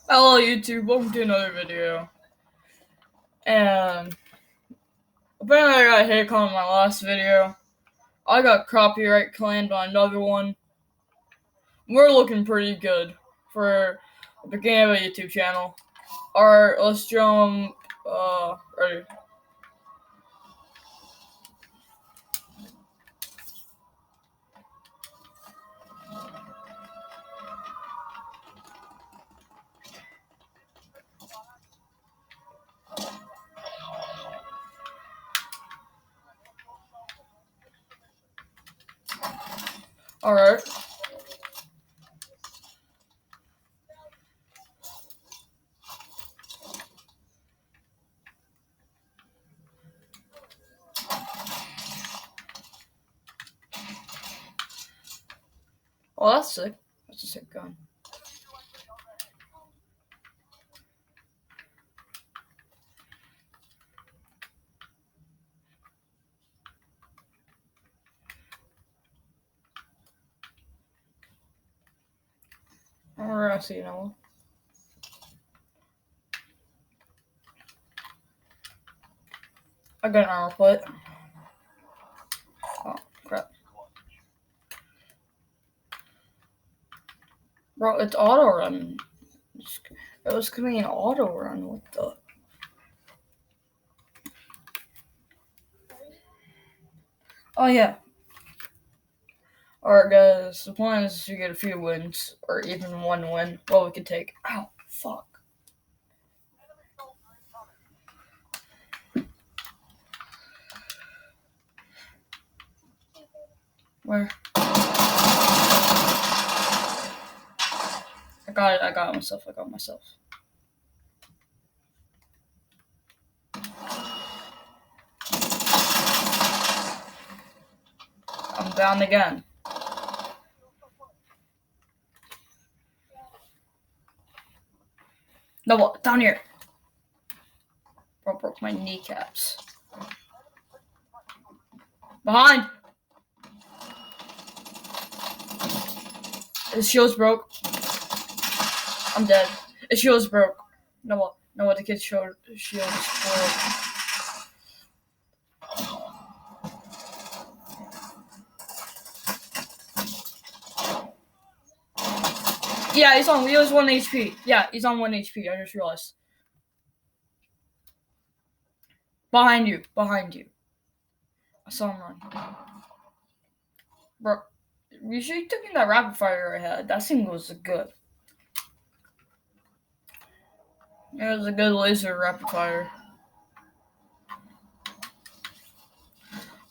Hello YouTube, welcome to another video. And apparently I got a hit on my last video. I got copyright claimed on another one. We're looking pretty good for the beginning of a YouTube channel. Alright, let's jump, ready. Alright. Oh, that's sick. That's a sick gun. Alright, I see now. I got an armor plate. Oh, crap. Bro, it's auto run. It was gonna be an auto run. What the? Oh, yeah. Alright, guys, the plan is to get a few wins, or even one win. Well, we could take. Ow, fuck. Where? I got myself. I'm down again. No, what? Down here. Bro, broke my kneecaps. Behind! His shield's broke. I'm dead. His shield's broke. No, what? The kid's shield is broke. Yeah, he has 1 HP. Yeah, he's on 1 HP. I just realized. Behind you. I saw him run. Bro, you should have taken that rapid fire I had. That thing was good. It was a good laser rapid fire.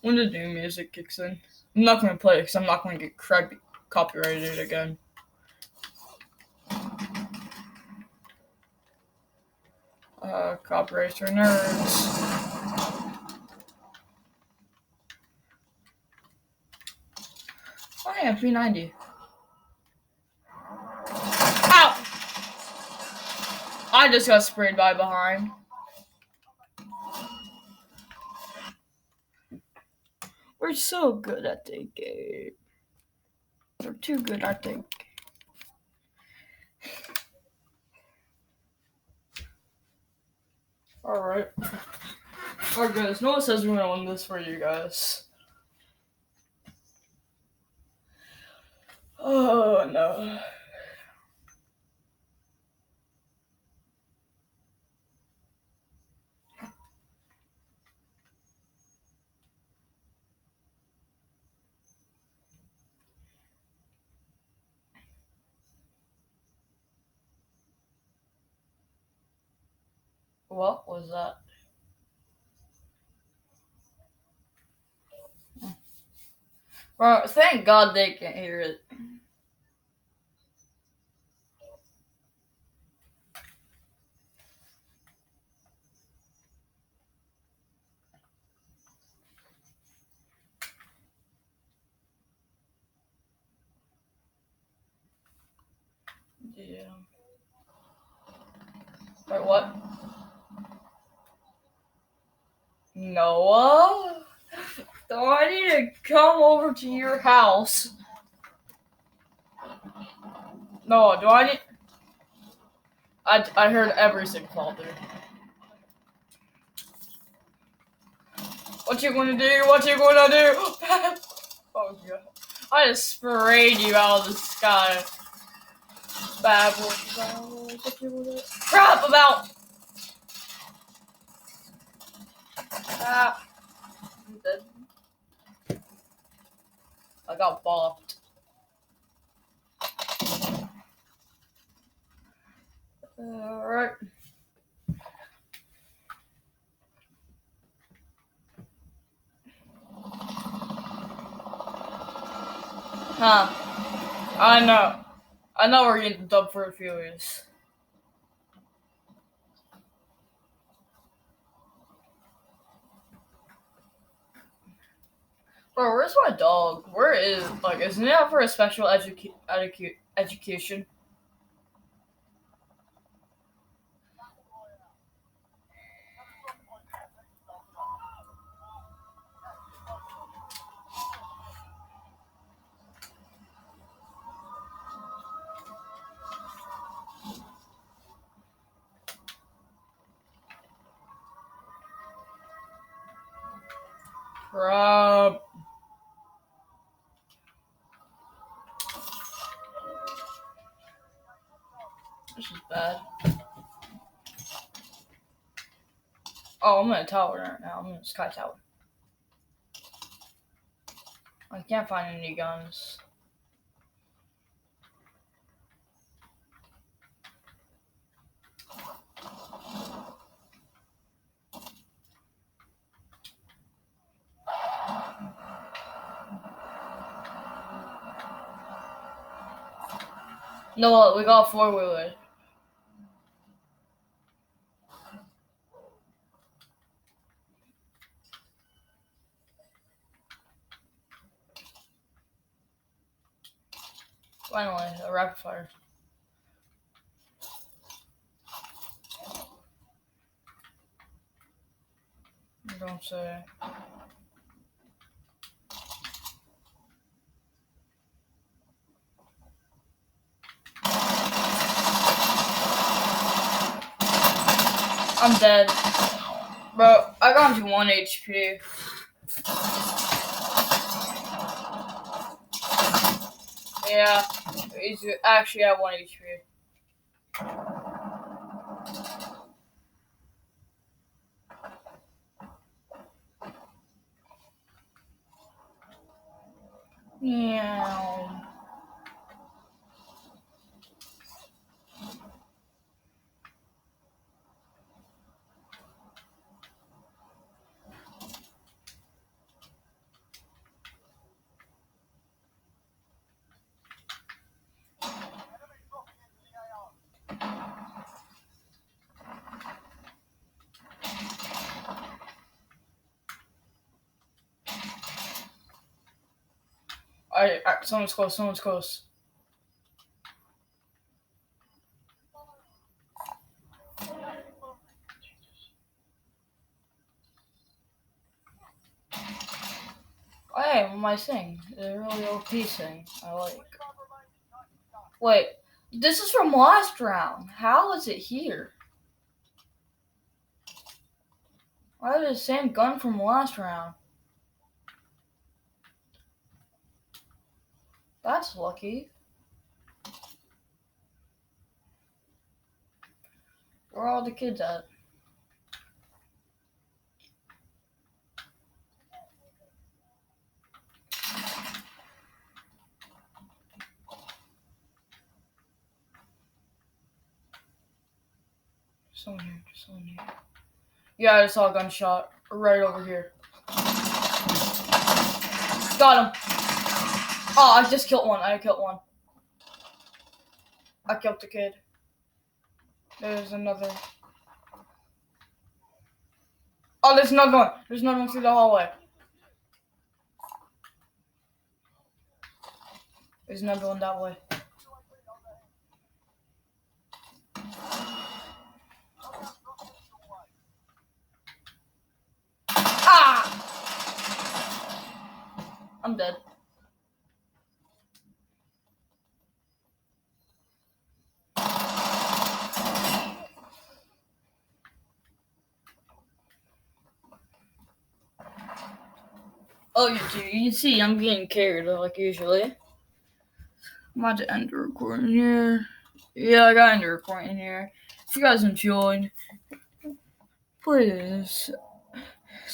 When the new music kicks in, I'm not gonna play it because I'm not gonna get copyrighted again. Copyrights for nerds. Oh yeah, P90. Ow! I just got sprayed by behind. We're so good at the game. We're too good at the game. Alright. Alright guys, no one says we're gonna win this for you guys. Oh no. What was that? Bro, thank God they can't hear it. Yeah. Wait, what? Noah? Do I need to come over to your house? No, do I need... I heard every single fall through. What you gonna do? What you gonna do? Oh god. I just sprayed you out of the sky. Bad boy. Crap about! Ah. I'm dead. I got bopped. Alright. Huh. I know we're getting dubbed for a few years. Bro, where's my dog? Where is, like, isn't it out for a special education? Crap. This is bad. Oh, I'm in a tower right now. I'm in a sky tower. I can't find any guns. No, we got a four-wheeler. Finally, a rapid fire. Don't say. I'm dead. Bro, I got to 1 HP. Yeah, he's actually at 1 HP. Yeah. Someone's close, someone's close. Hey, my thing. The really OP thing. I like. Wait, this is from last round. How is it here? Why is it the same gun from last round? That's lucky. Where are all the kids at? Someone here, someone here. Yeah, I just saw a gunshot right over here. Got him. Oh, I just killed one. I killed one. I killed the kid. There's another. Oh, there's another one. There's another one through the hallway. There's another one that way. Ah! I'm dead. Oh, you can see I'm getting carried like usually. I'm about to end the recording here. Yeah, I got to end the recording here. If you guys enjoyed, please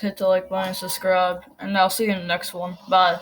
hit the like button and subscribe. And I'll see you in the next one. Bye.